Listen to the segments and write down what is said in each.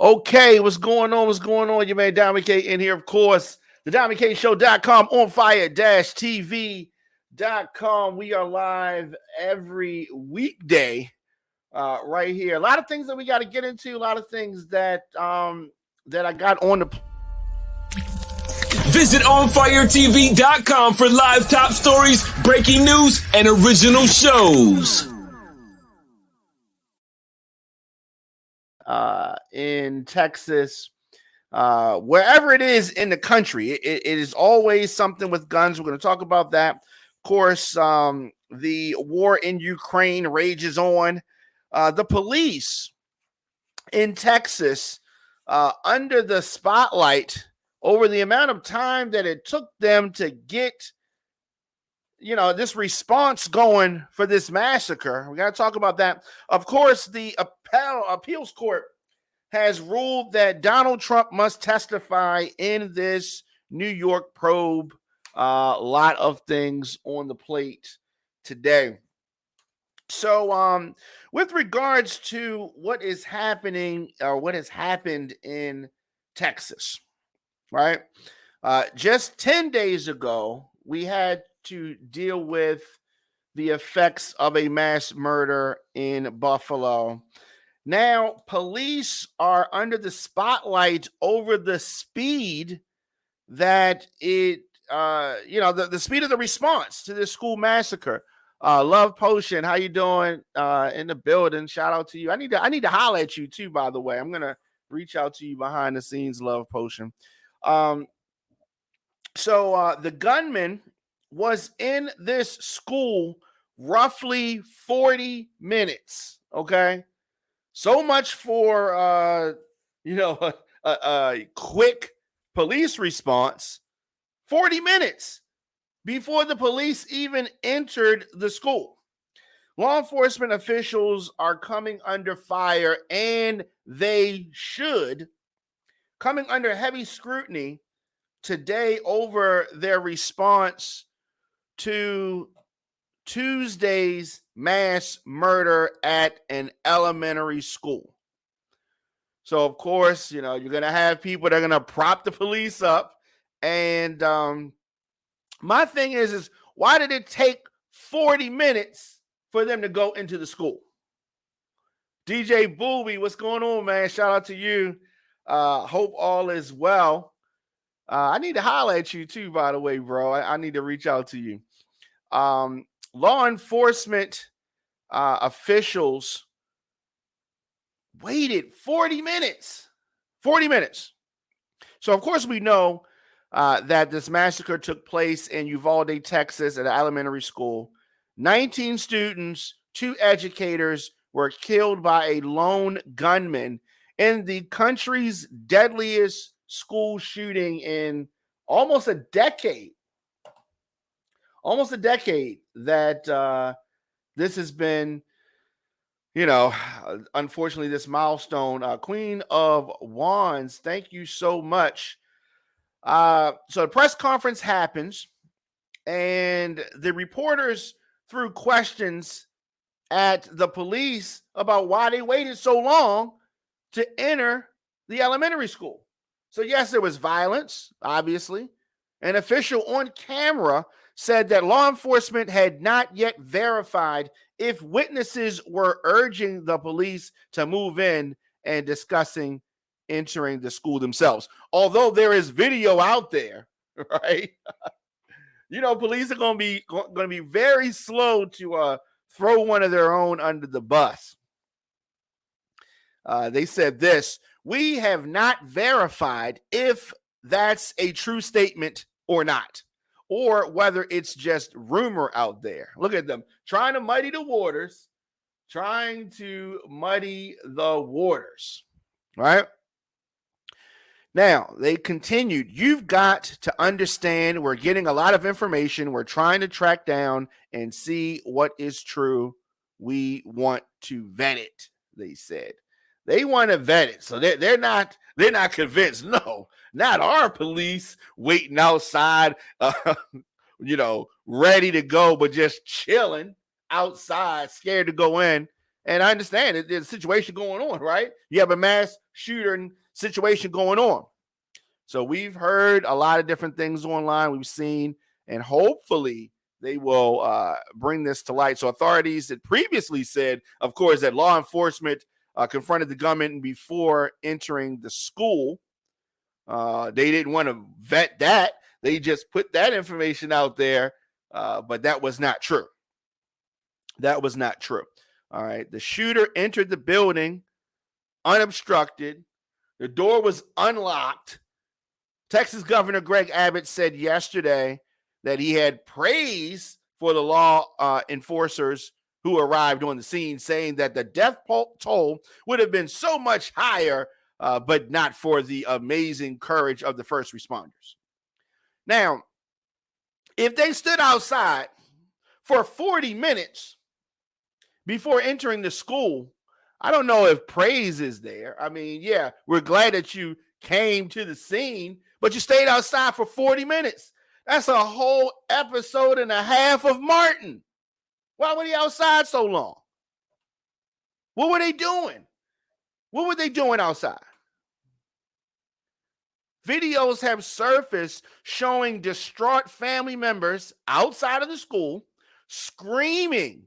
Okay, what's going on? What's going on? Your man Diamond K in here, of course. The DiamondKShow.com, on fire-tv.com. We are live every weekday right here. A lot of things that we got to get into, a lot of things that that I got on the Visit onfiretv.com for live top stories, breaking news, and original shows. In Texas, wherever it is in the country, it is always something with guns. We're going to talk about that. Of course, the war in Ukraine rages on. The police in Texas under the spotlight over the amount of time that it took them to get, this response going for this massacre. We got to talk about that. Of course, the appeals court has ruled that Donald Trump must testify in this New York probe. A lot of things on the plate today. So, with regards to what is happening or what has happened in Texas, right? Just 10 days ago, we had to deal with the effects of a mass murder in Buffalo. Now, police are under the spotlight over the speed that the speed of the response to this school massacre. Love Potion, how you doing? In the building, shout out to you. I need to holler at you too, by the way. I'm gonna reach out to you behind the scenes, Love Potion. So the gunman was in this school roughly 40 minutes. Okay. So much for, a quick police response. 40 minutes before the police even entered the school. Law enforcement officials are coming under fire, and they should, coming under heavy scrutiny today over their response to Tuesday's mass murder at an elementary school. So, of course, you're going to have people that are going to prop the police up. And my thing is why did it take 40 minutes for them to go into the school? DJ Booby, what's going on, man? Shout out to you. Hope all is well. I need to holler at you too, by the way, bro. I need to reach out to you. Law enforcement officials waited 40 minutes. 40 minutes. So, of course, we know that this massacre took place in Uvalde, Texas, at an elementary school. 19 students, 2 educators were killed by a lone gunman in the country's deadliest school shooting in almost a decade. Almost a decade that this has been, unfortunately, this milestone. Queen of Wands, thank you so much. So the press conference happens, and the reporters threw questions at the police about why they waited so long to enter the elementary school. So, yes, there was violence, obviously. An official on camera said that law enforcement had not yet verified if witnesses were urging the police to move in and discussing entering the school themselves. Although there is video out there, right? Police are going to be very slow to throw one of their own under the bus. They said this: "We have not verified if that's a true statement or not, or whether it's just rumor out there." Look at them trying to muddy the waters, right? Now, they continued, "You've got to understand we're getting a lot of information. We're trying to track down and see what is true. We want to vet it," they said. They want to vet it. So they're not convinced. No, not our police waiting outside, ready to go, but just chilling outside, scared to go in. And I understand it, there's a situation going on, right? You have a mass shooting situation going on. So we've heard a lot of different things online. We've seen, and hopefully they will bring this to light. So authorities had previously said, of course, that law enforcement confronted the gunman before entering the school. They didn't want to vet that. They just put that information out there, but that was not true. That was not true. All right. The shooter entered the building unobstructed. The door was unlocked. Texas Governor Greg Abbott said yesterday that he had praise for the law enforcers who arrived on the scene, saying that the death toll would have been so much higher, but not for the amazing courage of the first responders. Now, if they stood outside for 40 minutes before entering the school, I don't know if praise is there. I mean, yeah, we're glad that you came to the scene, but you stayed outside for 40 minutes. That's a whole episode and a half of Martin. Why were they outside so long? What were they doing? What were they doing outside? Videos have surfaced showing distraught family members outside of the school screaming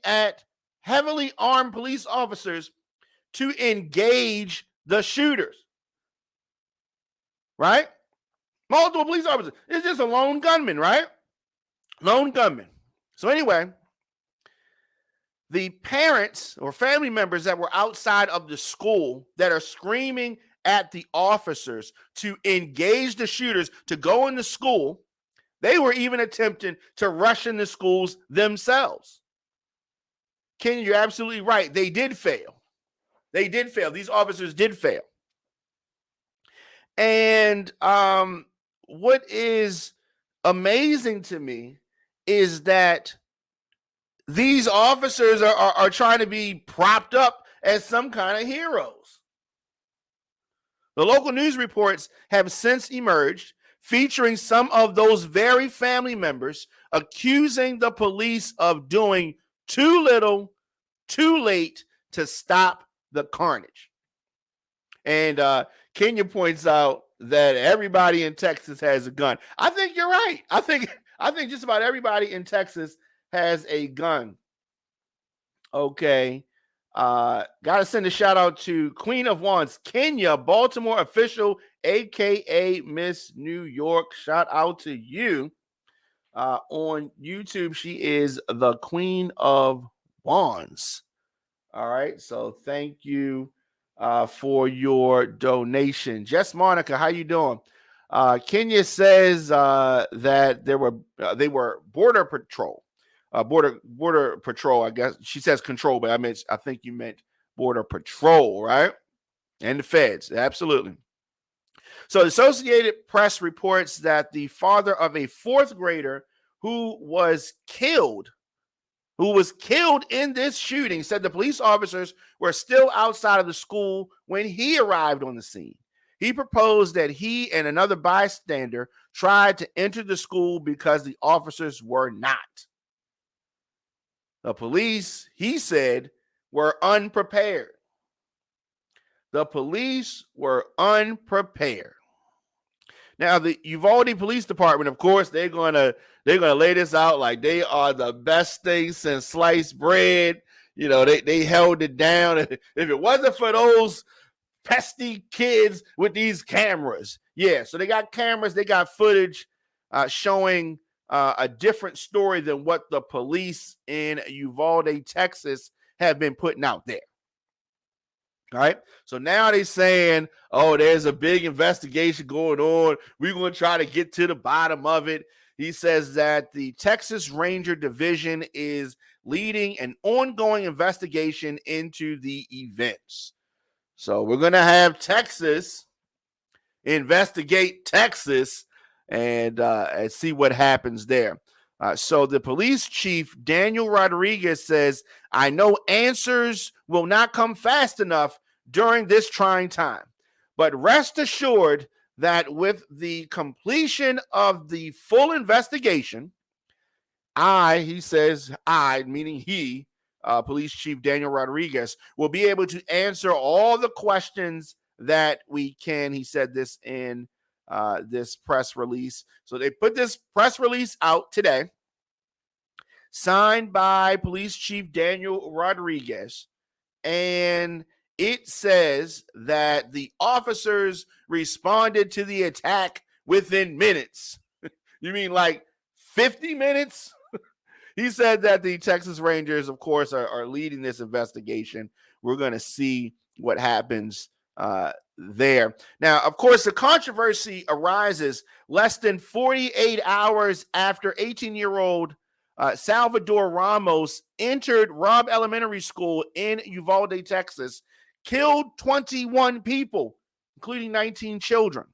at heavily armed police officers to engage the shooters. Right? Multiple police officers. It's just a lone gunman, right? Lone gunman. So anyway, the parents or family members that were outside of the school that are screaming at the officers to engage the shooters to go into school, they were even attempting to rush in the schools themselves. Ken, you're absolutely right. They did fail. They did fail. These officers did fail. And what is amazing to me is that these officers are trying to be propped up as some kind of heroes. The local news reports have since emerged featuring some of those very family members accusing the police of doing too little, too late to stop the carnage. And Kenya points out that everybody in Texas has a gun. I think you're right. I think just about everybody in Texas has a gun. Okay. Gotta send a shout out to Queen of Wands, Kenya, Baltimore official, aka Miss New York. Shout out to you. On YouTube, she is the Queen of Wands. All right. So thank you for your donation. Jess Monica, how you doing? Kenya says that they were border patrol. Border patrol, I guess she says control, but I think you meant border patrol, right? And the feds, absolutely. So the Associated Press reports that the father of a fourth grader who was killed in this shooting said the police officers were still outside of the school when he arrived on the scene. He proposed that he and another bystander tried to enter the school because the officers were not. The police, he said, were unprepared. The police were unprepared. Now, the Uvalde Police Department, of course, they're gonna lay this out like they are the best thing since sliced bread. You know, they held it down. If it wasn't for those pesky kids with these cameras, yeah. So they got cameras, they got footage showing a different story than what the police in Uvalde, Texas, have been putting out there. All right. So now they're saying, oh, there's a big investigation going on. We're going to try to get to the bottom of it. He says that the Texas Ranger Division is leading an ongoing investigation into the events. So we're going to have Texas investigate Texas and see what happens there. So the police chief, Daniel Rodriguez, says, I know answers will not come fast enough during this trying time, but rest assured that with the completion of the full investigation, I, meaning he, Police Chief Daniel Rodriguez, will be able to answer all the questions that we can. He said this in this press release. So they put this press release out today, signed by Police Chief Daniel Rodriguez, and it says that the officers responded to the attack within minutes. You mean like 50 minutes? He said that the Texas Rangers, of course, are leading this investigation. We're going to see what happens there. Now, of course, the controversy arises less than 48 hours after 18-year-old Salvador Ramos entered Robb Elementary School in Uvalde, Texas, killed 21 people, including 19 children.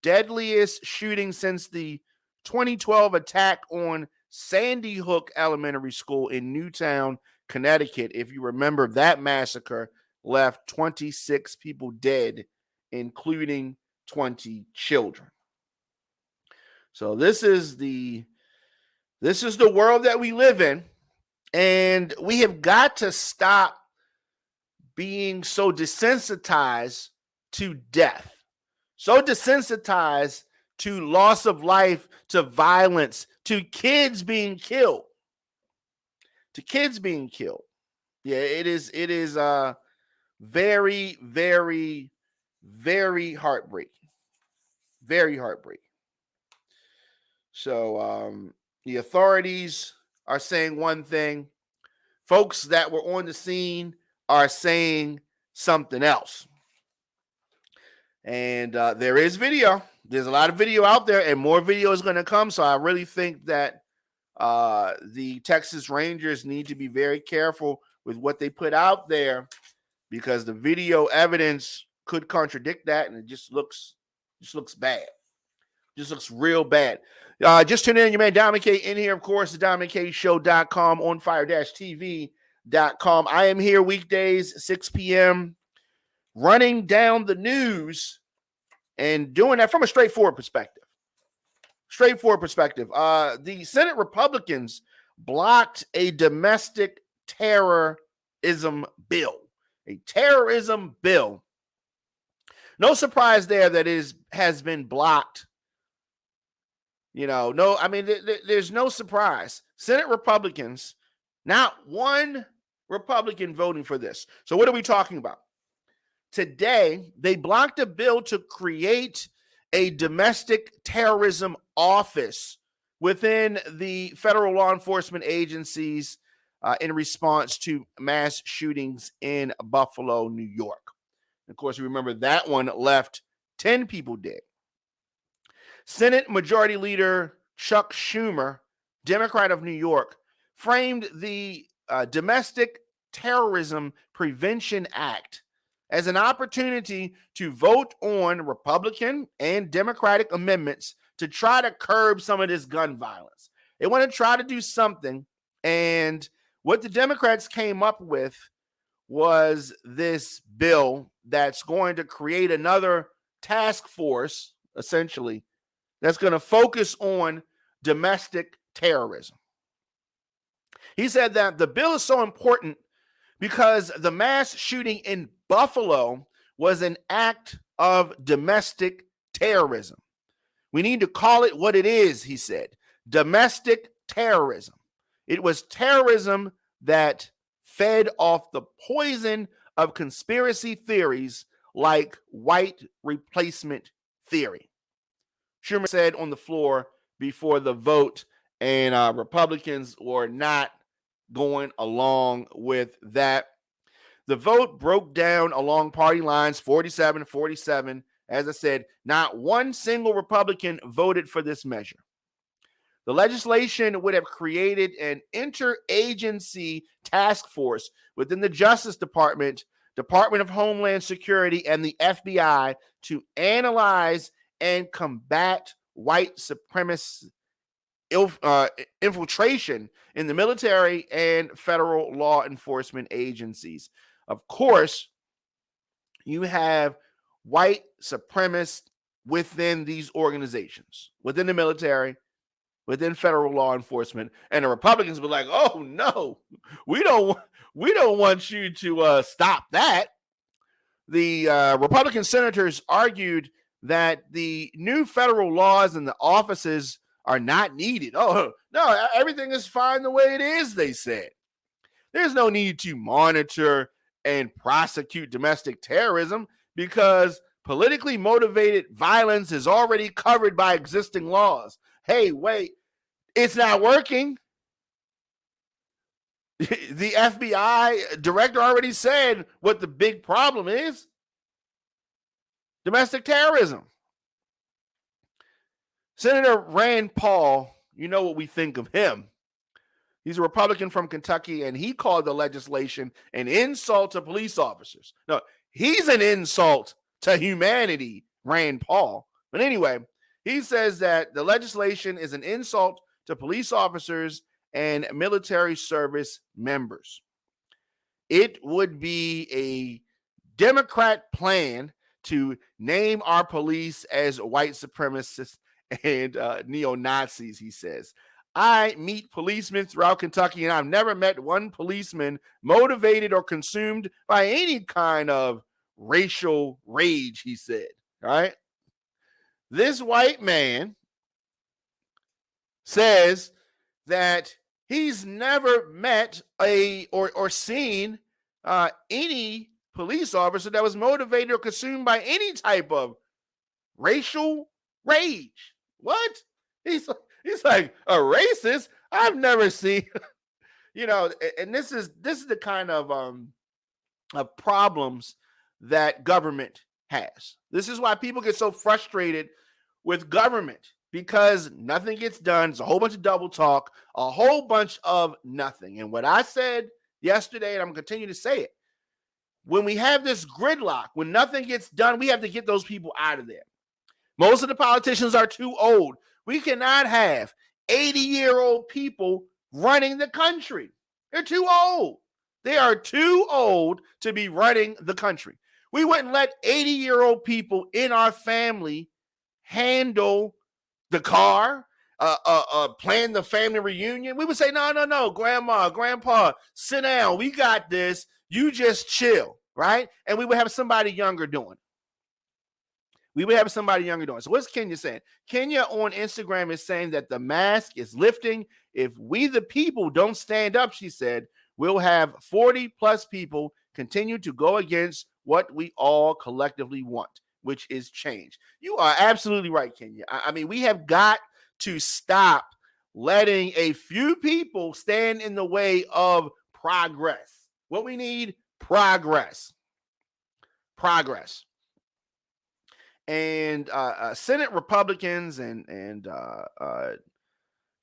Deadliest shooting since the 2012 attack on Sandy Hook Elementary School in Newtown, Connecticut. If you remember, that massacre left 26 people dead, including 20 children. So this is the world that we live in, and we have got to stop being so desensitized to death, so desensitized to loss of life, to violence, to kids being killed. Yeah, it is very, very, very heartbreaking. Very heartbreaking. So the authorities are saying one thing. Folks that were on the scene are saying something else. And there is video. There's a lot of video out there, and more video is going to come. So I really think that the Texas Rangers need to be very careful with what they put out there, because the video evidence could contradict that, and it just looks bad. Just looks real bad. Just tune in, your man Diamond K in here, of course, the DiamondKShow.com, onfire-tv.com. I am here weekdays, 6 p.m., running down the news and doing that from a straightforward perspective. The Senate Republicans blocked a domestic terrorism bill. A terrorism bill. No surprise there that it has been blocked. There's no surprise. Senate Republicans, not one Republican voting for this. So what are we talking about? Today, they blocked a bill to create a domestic terrorism office within the federal law enforcement agencies in response to mass shootings in Buffalo, New York. Of course, you remember that one left 10 people dead. Senate Majority Leader Chuck Schumer, Democrat of New York, framed the Domestic Terrorism Prevention Act as an opportunity to vote on Republican and Democratic amendments to try to curb some of this gun violence. They want to try to do something, and what the Democrats came up with was this bill that's going to create another task force, essentially, that's going to focus on domestic terrorism. He said that the bill is so important because the mass shooting in Buffalo was an act of domestic terrorism. We need to call it what it is, he said. Domestic terrorism. It was terrorism that fed off the poison of conspiracy theories like white replacement theory. Schumer said on the floor before the vote, and Republicans were not going along with that. The vote broke down along party lines, 47-47. As I said, not one single Republican voted for this measure. The legislation would have created an interagency task force within the Justice Department, Department of Homeland Security, and the FBI to analyze and combat white supremacist infiltration in the military and federal law enforcement agencies. Of course, you have white supremacists within these organizations, within the military within federal law enforcement, and the Republicans were like, "Oh no, we don't want you to stop that." The Republican senators argued that the new federal laws and the offices are not needed. Oh no, everything is fine the way it is, they said. There's no need to monitor and prosecute domestic terrorism because politically motivated violence is already covered by existing laws. Hey, wait, it's not working. The FBI director already said what the big problem is: domestic terrorism. Senator Rand Paul, you know what we think of him. He's a Republican from Kentucky, and he called the legislation an insult to police officers. No, he's an insult to humanity, Rand Paul. But anyway, he says that the legislation is an insult to police officers and military service members. It would be a Democrat plan to name our police as white supremacists and neo-Nazis, he says. I meet policemen throughout Kentucky, and I've never met one policeman motivated or consumed by any kind of racial rage, he said. All right. This white man says that he's never met or seen any police officer that was motivated or consumed by any type of racial rage. What? He's like, a racist? I've never seen, and this is the kind of problems that government has. This is why people get so frustrated with government, because nothing gets done. It's a whole bunch of double talk, a whole bunch of nothing. And what I said yesterday, and I'm going to continue to say it, when we have this gridlock, when nothing gets done, we have to get those people out of there. Most of the politicians are too old. We cannot have 80-year-old people running the country. They're too old. They are too old to be running the country. We wouldn't let 80-year-old people in our family handle the car, plan the family reunion. We would say, no, grandma, grandpa, sit down. We got this. You just chill, right? And we would have somebody younger doing it. So what's Kenya saying? Kenya on Instagram is saying that the mask is lifting. If we the people don't stand up, she said, we'll have 40 plus people continue to go against what we all collectively want, which is change. You are absolutely right, Kenya. I mean, we have got to stop letting a few people stand in the way of progress. What we need, progress. And Senate Republicans and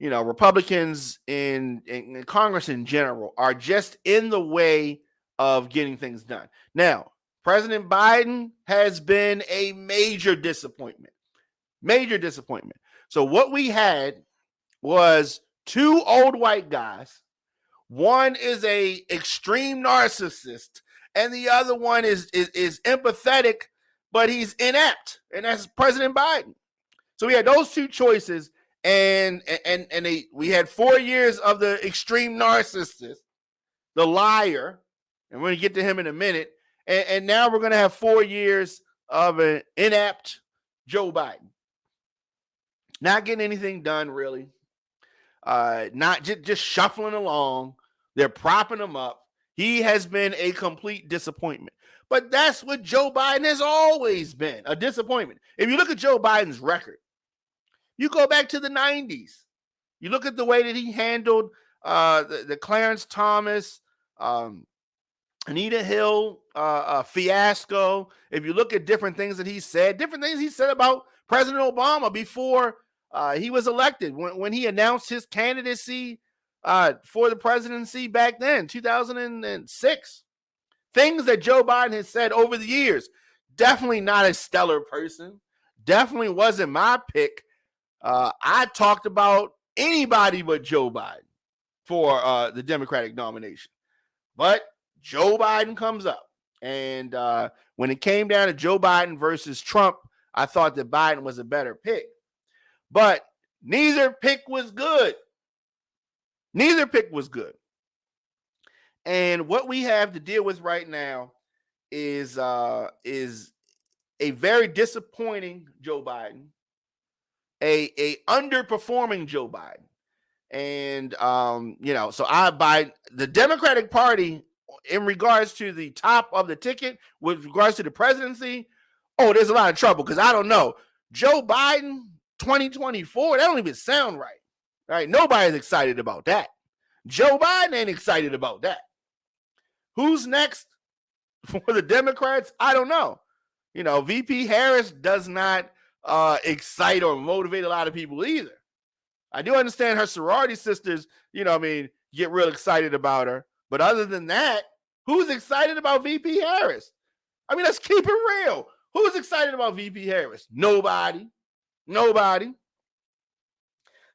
Republicans in Congress in general are just in the way of getting things done. Now, President Biden has been a major disappointment. So what we had was two old white guys. One is a extreme narcissist, and the other one is empathetic, but he's inept, and that's President Biden. So we had those two choices, and we had 4 years of the extreme narcissist, the liar, and we're going to get to him in a minute, and now we're going to have 4 years of an inept Joe Biden. Not getting anything done, really. Not just shuffling along. They're propping him up. He has been a complete disappointment. But that's what Joe Biden has always been, a disappointment. If you look at Joe Biden's record, you go back to the 90s. You look at the way that he handled the Clarence Thomas, Anita Hill fiasco. If you look at different things that he said about President Obama before he was elected, when he announced his candidacy for the presidency back then, 2006. Things that Joe Biden has said over the years. Definitely not a stellar person. Definitely wasn't my pick. I talked about anybody but Joe Biden for the Democratic nomination. But Joe Biden comes up. And when it came down to Joe Biden versus Trump, I thought that Biden was a better pick. But Neither pick was good. Neither pick was good. And what we have to deal with right now is a very disappointing Joe Biden, a underperforming Joe Biden. And so I buy the Democratic Party in regards to the top of the ticket with regards to the presidency. Oh, there's a lot of trouble because I don't know. Joe Biden 2024, that don't even sound right. Right? Nobody's excited about that. Joe Biden ain't excited about that. Who's next for the Democrats? I don't know. VP Harris does not excite or motivate a lot of people either. I do understand her sorority sisters, get real excited about her. But other than that, who's excited about VP Harris? I mean, let's keep it real. Who's excited about VP Harris? Nobody.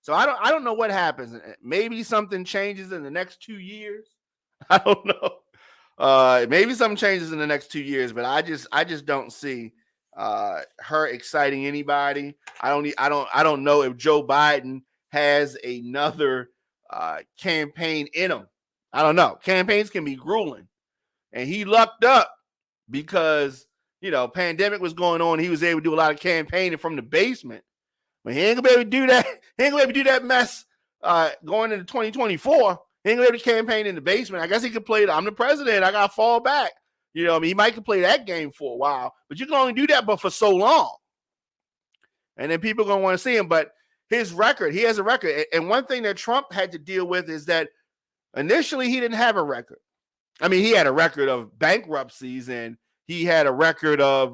So I don't know what happens. Maybe something changes in the next 2 years. I don't know. Maybe something changes in the next 2 years, but I just don't see her exciting anybody. I don't know if Joe Biden has another campaign in him. I don't know. Campaigns can be grueling, and he lucked up because pandemic was going on. He was able to do a lot of campaigning from the basement. But he ain't gonna be able to do that. He ain't gonna be able to do that mess going into 2024. He ain't gonna be able to campaign in the basement. I guess he could play I'm the president. I gotta fall back. He might could play that game for a while, but you can only do that but for so long. And then people are gonna want to see him. But his record, he has a record. And one thing that Trump had to deal with is that initially he didn't have a record. I mean, he had a record of bankruptcies and he had a record of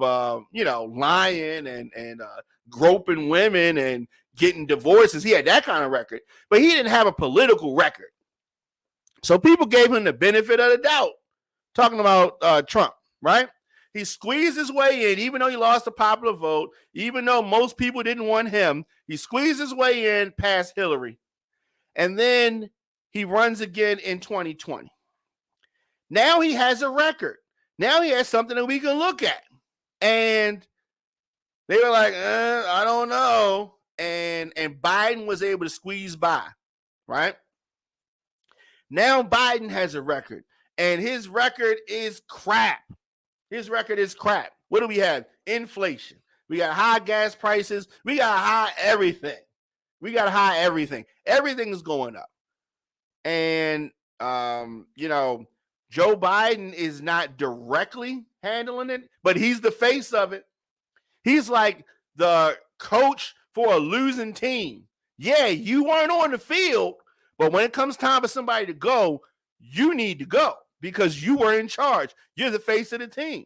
lying and groping women and getting divorces. He had that kind of record, but he didn't have a political record. So people gave him the benefit of the doubt. Talking about Trump, right? He squeezed his way in, even though he lost the popular vote, even though most people didn't want him. He squeezed his way in past Hillary. And then he runs again in 2020. Now he has a record. Now he has something that we can look at. And they were like, I don't know. And Biden was able to squeeze by, right? Now Biden has a record. And his record is crap. His record is crap. What do we have? Inflation. We got high gas prices. We got high everything. Everything is going up. And, Joe Biden is not directly handling it, but he's the face of it. He's like the coach for a losing team. Yeah, you weren't on the field, but when it comes time for somebody to go, you need to go because you were in charge. You're the face of the team.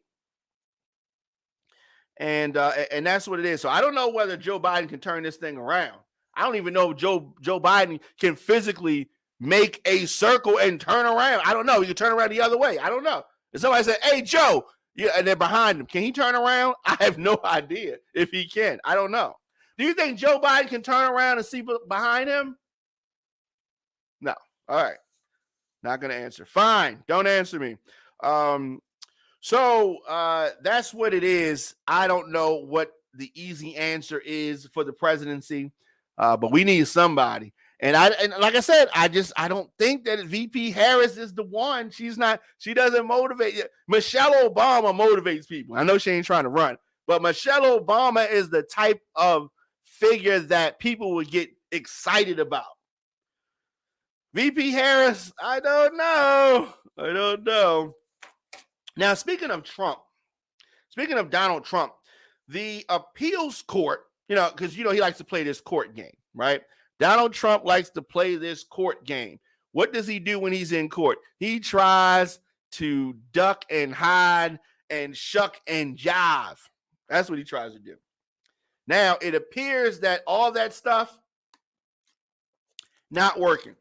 And that's what it is. So I don't know whether Joe Biden can turn this thing around. I don't even know if Joe Biden can physically make a circle and turn around. I don't know. He can turn around the other way. I don't know. If somebody said, hey, Joe, and they're behind him, can he turn around? I have no idea if he can. I don't know. Do you think Joe Biden can turn around and see behind him? No. All right. Not going to answer. Fine. Don't answer me. So that's what it is. I don't know what the easy answer is for the presidency, but we need somebody. And like I said, I don't think that VP Harris is the one. She doesn't motivate. Michelle Obama motivates people. I know she ain't trying to run, but Michelle Obama is the type of figure that people would get excited about. VP Harris, I don't know. Now, speaking of Donald Trump, the appeals court, because he likes to play this court game, right? Donald Trump likes to play this court game. What does he do when he's in court? He tries to duck and hide and shuck and jive. That's what he tries to do. Now, it appears that all that stuff not working.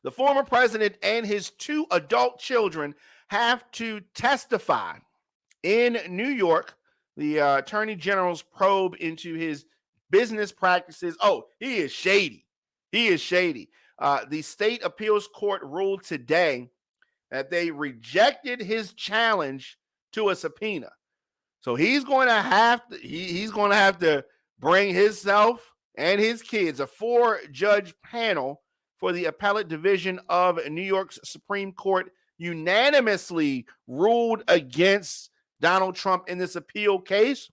The former president and his 2 adult children have to testify in New York. The attorney general's probe into his business practices. Oh, he is shady. The state appeals court ruled today that they rejected his challenge to a subpoena. So he's going to have to bring himself and his kids, a 4-judge panel for the appellate division of New York's Supreme Court, unanimously ruled against Donald Trump in this appeal case.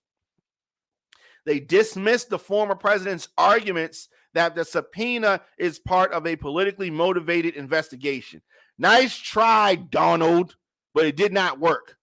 They dismissed the former president's arguments that the subpoena is part of a politically motivated investigation. Nice try, Donald, but it did not work.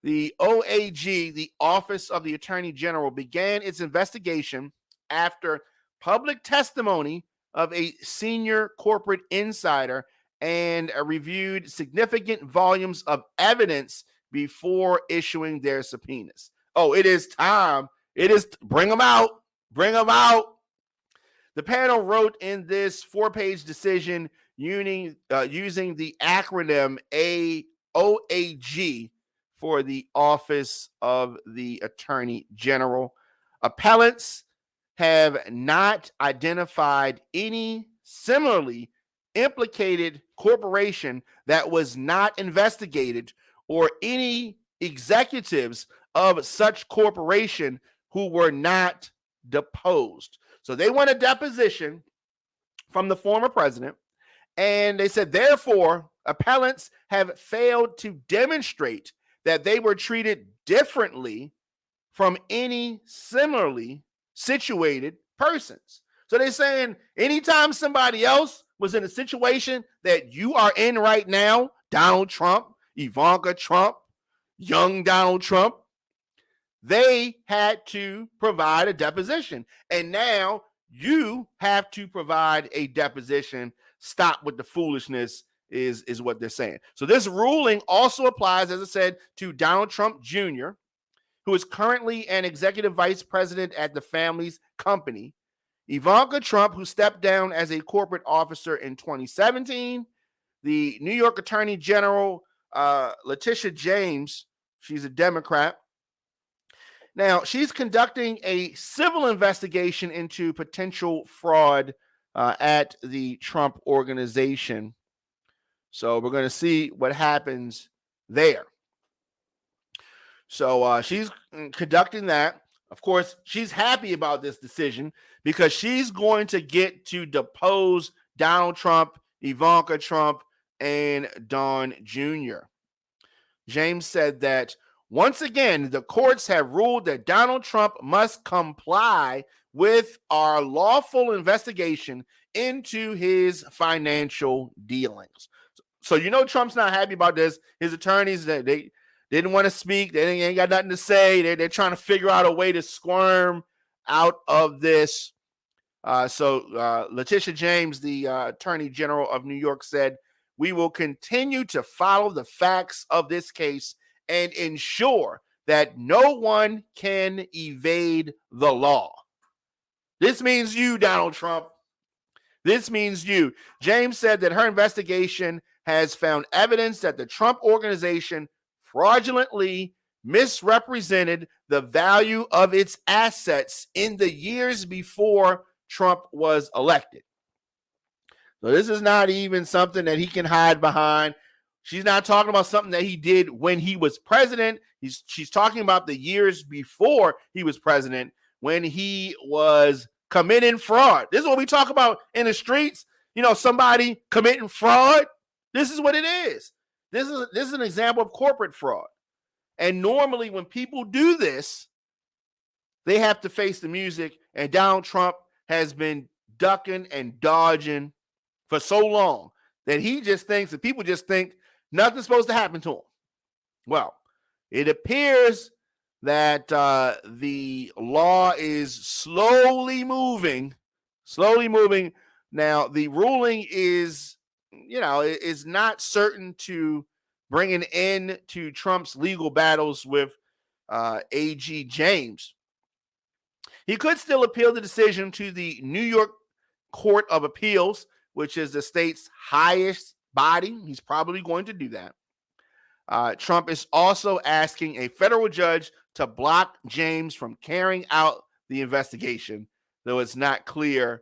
The OAG, the Office of the Attorney General, began its investigation after public testimony of a senior corporate insider and reviewed significant volumes of evidence before issuing their subpoenas. Oh, it is time. It is, bring them out. Bring them out. The panel wrote in this 4-page decision using the acronym OAG for the Office of the Attorney General. Appellants have not identified any similarly implicated corporation that was not investigated or any executives of such corporation who were not deposed. So they want a deposition from the former president, and they said, therefore, appellants have failed to demonstrate that they were treated differently from any similarly situated persons. So they're saying anytime somebody else was in a situation that you are in right now, Donald Trump, Ivanka Trump, young Donald Trump, they had to provide a deposition. And now you have to provide a deposition. Stop with the foolishness is what they're saying. So this ruling also applies, as I said, to Donald Trump Jr., who is currently an executive vice president at the family's company, Ivanka Trump, who stepped down as a corporate officer in 2017, the New York Attorney General, Letitia James, she's a Democrat. Now, she's conducting a civil investigation into potential fraud at the Trump organization. So we're going to see what happens there. So she's conducting that. Of course, she's happy about this decision because she's going to get to depose Donald Trump, Ivanka Trump, and Don Jr. James said that once again, the courts have ruled that Donald Trump must comply with our lawful investigation into his financial dealings. So you know Trump's not happy about this. His attorneys, they didn't want to speak. They ain't got nothing to say. They're trying to figure out a way to squirm out of this. So Letitia James, the Attorney General of New York, said, "We will continue to follow the facts of this case and ensure that no one can evade the law." This means you, Donald Trump. This means you. James said that her investigation has found evidence that the Trump organization fraudulently misrepresented the value of its assets in the years before Trump was elected. So this is not even something that he can hide behind. She's not talking about something that he did when he was president. She's talking about the years before he was president when he was committing fraud. This is what we talk about in the streets. You know, somebody committing fraud. This is what it is. This is an example of corporate fraud. And normally when people do this, they have to face the music. And Donald Trump has been ducking and dodging for so long that he just thinks that people just think nothing's supposed to happen to him. Well, it appears that the law is slowly moving. Now, the ruling is not certain to bring an end to Trump's legal battles with AG James. He could still appeal the decision to the New York Court of Appeals, which is the state's highest body. He's probably going to do that. Trump is also asking a federal judge to block James from carrying out the investigation, though it's not clear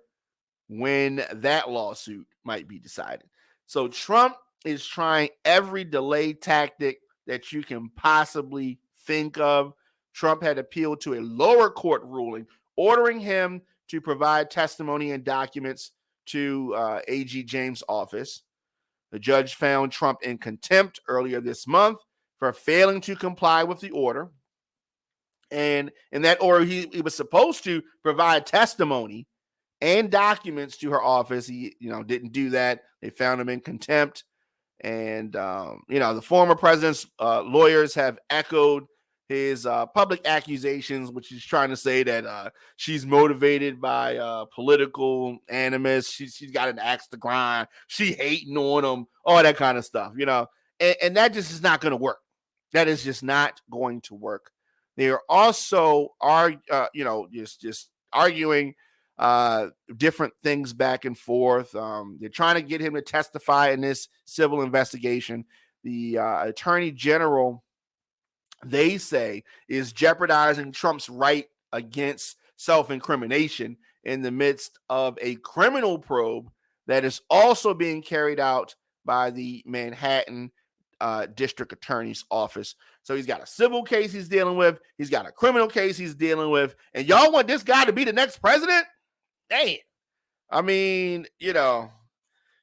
when that lawsuit might be decided. So Trump is trying every delay tactic that you can possibly think of. Trump had appealed to a lower court ruling ordering him to provide testimony and documents to AG James' office. The judge found Trump in contempt earlier this month for failing to comply with the order. And in that order, he was supposed to provide testimony and documents to her office. He, didn't do that. They found him in contempt. And, the former president's lawyers have echoed his public accusations, which is trying to say that she's motivated by political animus. She's got an axe to grind. She hating on him, all that kind of stuff, and that just is not going to work. That is just not going to work. They are also just arguing different things back and forth. They're trying to get him to testify in this civil investigation. The attorney general, they say, is jeopardizing Trump's right against self-incrimination in the midst of a criminal probe that is also being carried out by the Manhattan district attorney's office. So he's got a civil case he's dealing with. He's got a criminal case he's dealing with. And y'all want this guy to be the next president? Dang. I mean,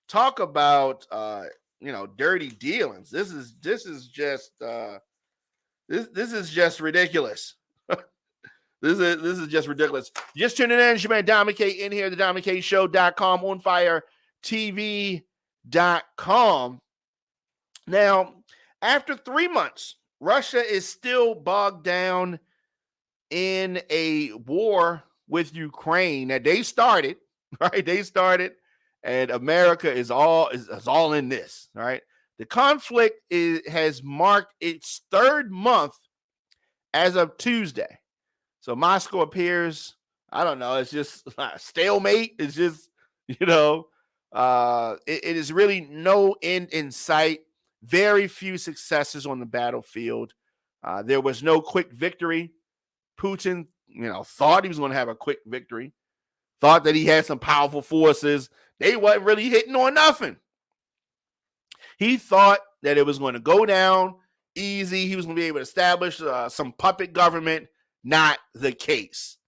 talk about, dirty dealings. This is just ridiculous. This is just ridiculous. Just tuning in. It's your man Dominic K in here, the DominiCShow.com, OnFireTV.com. Now, after 3 months, Russia is still bogged down in a war with Ukraine that they started, right? They started, and America is all in this, right? The conflict has marked its third month as of Tuesday. So Moscow appears, I don't know, it's just stalemate. It's just, it is really no end in sight. Very few successes on the battlefield. There was no quick victory. Putin, thought he was going to have a quick victory. Thought that he had some powerful forces. They wasn't really hitting on nothing. He thought that it was going to go down easy. He was going to be able to establish some puppet government. Not the case.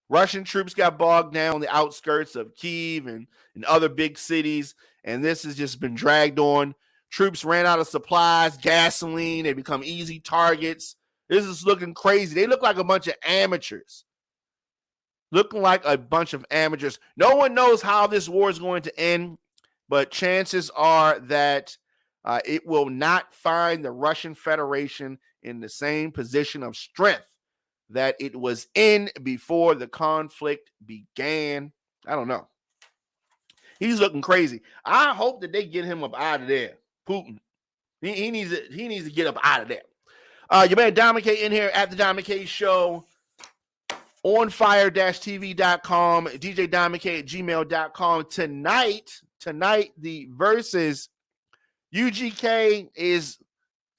Russian troops got bogged down on the outskirts of Kyiv and other big cities, and this has just been dragged on. Troops ran out of supplies, gasoline. They become easy targets. This is looking crazy. They look like a bunch of amateurs. Looking like a bunch of amateurs. No one knows how this war is going to end, but chances are that it will not find the Russian Federation in the same position of strength that it was in before the conflict began. I don't know. He's looking crazy. I hope that they get him up out of there. Putin. He needs to get up out of there. Your man Dominic K in here at the Dominic K Show. OnFire-TV.com. DJ Dominic K at gmail.com. Tonight, the versus UGK is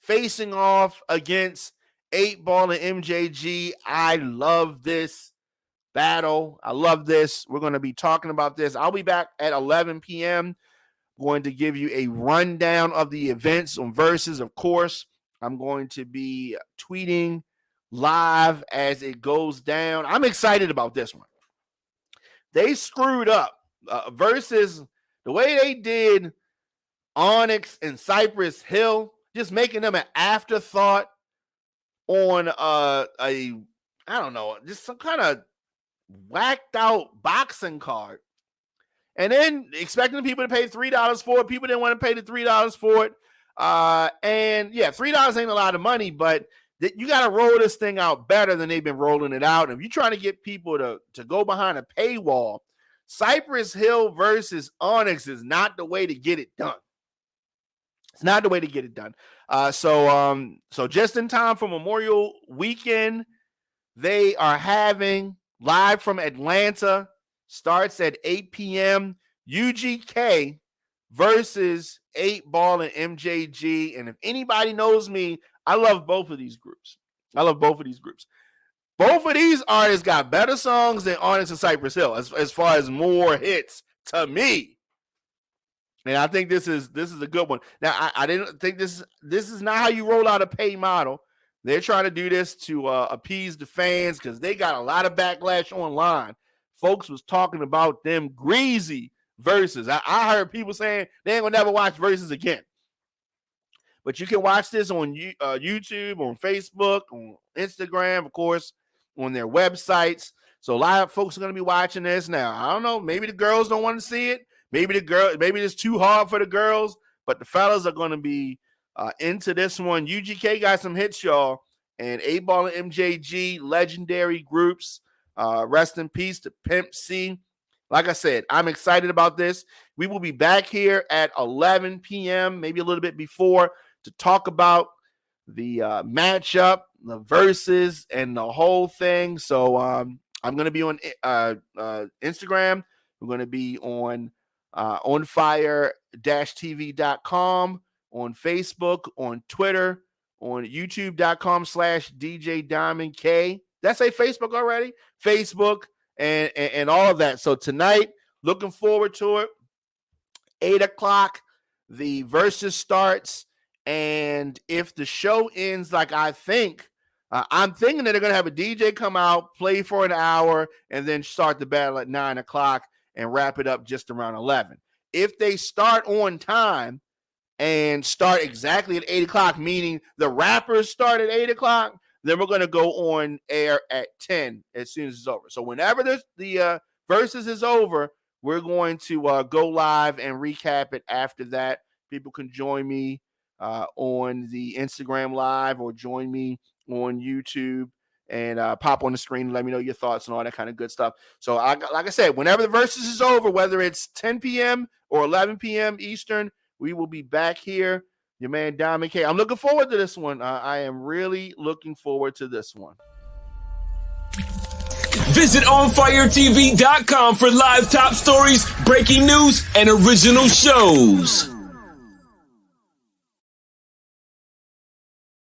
facing off against 8-Ball and MJG. I love this battle. I love this. We're going to be talking about this. I'll be back at 11 p.m. Going to give you a rundown of the events on Versus. Of course, I'm going to be tweeting live as it goes down. I'm excited about this one. They screwed up. Versus, the way they did Onyx and Cypress Hill, just making them an afterthought on just some kind of whacked out boxing card. And then expecting people to pay $3 for it. People didn't want to pay the $3 for it. And yeah, $3 ain't a lot of money, but you got to roll this thing out better than they've been rolling it out. If you're trying to get people to go behind a paywall, Cypress Hill versus Onyx is not the way to get it done. It's not the way to get it done. So just in time for Memorial Weekend, they are having live from Atlanta, starts at 8 p.m. UGK versus 8-Ball and MJG. And if anybody knows me, I love both of these groups. Both of these artists got better songs than Onyx and Cypress Hill as far as more hits to me. And I think this is a good one. Now, I didn't think this is not how you roll out a pay model. They're trying to do this to appease the fans because they got a lot of backlash online folks was talking about them greasy verses. I heard people saying they ain't gonna never watch verses again. But you can watch this on YouTube, on Facebook, on Instagram, of course, on their websites. So a lot of folks are going to be watching this now. I don't know. Maybe the girls don't want to see it. Maybe it's too hard for the girls. But the fellas are going to be into this one. UGK got some hits, y'all. And 8Ball and MJG, legendary groups. Rest in peace to Pimp C. Like I said, I'm excited about this. We will be back here at 11 p.m., maybe a little bit before, to talk about the matchup, the verses, and the whole thing. So I'm going to be on Instagram. We're going to be on onfire-tv.com, on Facebook, on Twitter, on youtube.com/DJ Diamond K. Did I say Facebook already? Facebook and all of that. So tonight, looking forward to it. 8 o'clock, the versus starts. And if the show ends like I think, I'm thinking that they're going to have a DJ come out, play for an hour, and then start the battle at 9 o'clock and wrap it up just around 11. If they start on time and start exactly at 8 o'clock, meaning the rappers start at 8 o'clock, then we're going to go on air at 10 as soon as it's over. So whenever the versus is over, we're going to go live and recap it after that. People can join me on the Instagram live or join me on YouTube and pop on the screen and let me know your thoughts and all that kind of good stuff. So like I said, whenever the versus is over, whether it's 10 p.m. or 11 p.m. Eastern, we will be back here. Your man Diamond K. I'm looking forward to this one. I am really looking forward to this one. Visit onfiretv.com for live top stories, breaking news, and original shows.